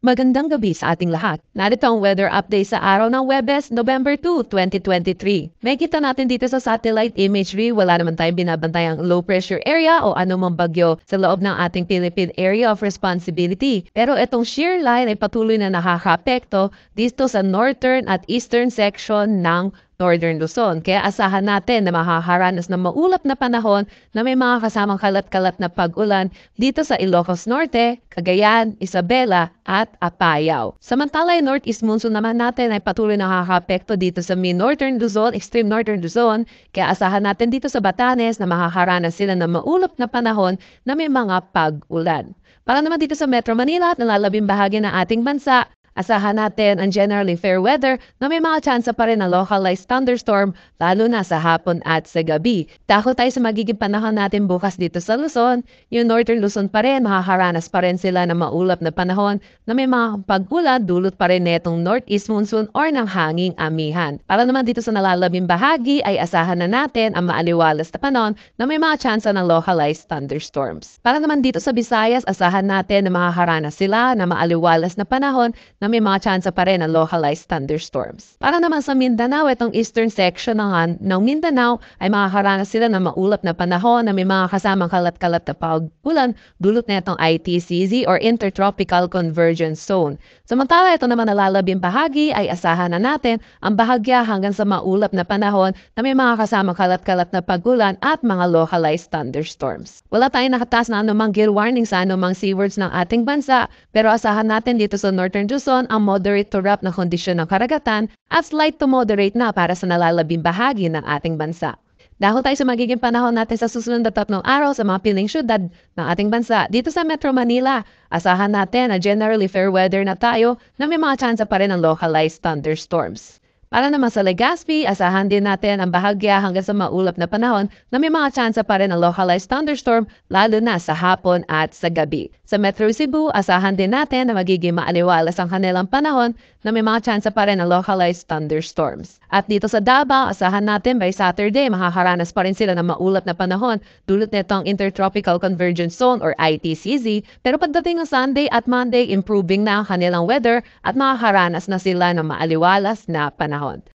Magandang gabi sa ating lahat. Narito ang weather update sa araw ng Webes, November 2, 2023. May kita natin dito sa satellite imagery, wala naman tayong binabantayang low pressure area o anumang bagyo sa loob ng ating Philippine Area of Responsibility. Pero itong shear line ay patuloy na nakakaapekto dito sa northern at eastern section ng Northern Luzon. Kaya asahan natin na makakaranas ng maulap na panahon na may mga kasamang kalat-kalat na pag-ulan dito sa Ilocos Norte, Cagayan, Isabela at Apayao. Samantala yung northeast monsoon naman natin ay patuloy nakakaapekto dito sa mid-northern Luzon, extreme northern Luzon. Kaya asahan natin dito sa Batanes na makakaranas sila ng maulap na panahon na may mga pag-ulan. Para naman dito sa Metro Manila at nalalabing bahagi ng ating bansa, asahan natin ang generally fair weather na may mga tsansa pa rin ng localized thunderstorm lalo na sa hapon at sa gabi. Dahil tayo sa magiging panahon natin bukas dito sa Luzon, yung northern Luzon pa rin, makakaranas pa rin sila ng maulap na panahon na may mga pag-ulan dulot pa rin netong northeast monsoon or ng hanging amihan. Para naman dito sa nalalabing bahagi ay asahan na natin ang maaliwalas na panahon na may mga tsansa ng localized thunderstorms. Para naman dito sa Visayas, asahan natin na makakaranas sila ng maaliwalas na panahon na may mga tsansa pa rin ng localized thunderstorms. Para naman sa Mindanao, itong eastern section ng Mindanao ay makakaranas sila ng maulap na panahon na may mga kasamang kalat-kalat na pag-ulan dulot na itong ITCZ or Intertropical Convergence Zone. Samantala, ito naman nalalabing bahagi ay asahan na natin ang bahagya hanggang sa maulap na panahon na may mga kasamang kalat-kalat na pag-ulan at mga localized thunderstorms. Wala tayong nakataas na anumang gale warning sa anumang seawards ng ating bansa, pero asahan natin dito sa Northern Luzon ang moderate to rough na kondisyon ng karagatan at slight to moderate na para sa nalalabing bahagi ng ating bansa. Dahil tayo sa magiging panahon natin sa susunod na 3 araw sa mga piling syudad ng ating bansa, dito sa Metro Manila, asahan natin na generally fair weather na tayo na may mga tsansa pa rin ng localized thunderstorms. Para naman sa Legazpi, asahan din natin ang bahagya hanggang sa maulap na panahon na may mga tsansa pa rin ng localized thunderstorm lalo na sa hapon at sa gabi. Sa Metro Cebu, asahan din natin na magiging maaliwalas ang kanilang panahon na may mga tsansa pa rin ng localized thunderstorms. At dito sa Davao, asahan natin by Saturday makakaranas pa rin sila ng maulap na panahon dulot nitong Intertropical Convergence Zone or ITCZ. Pero pagdating ng Sunday at Monday, improving na ang kanilang weather at makakaranas na sila ng maaliwalas na panahon.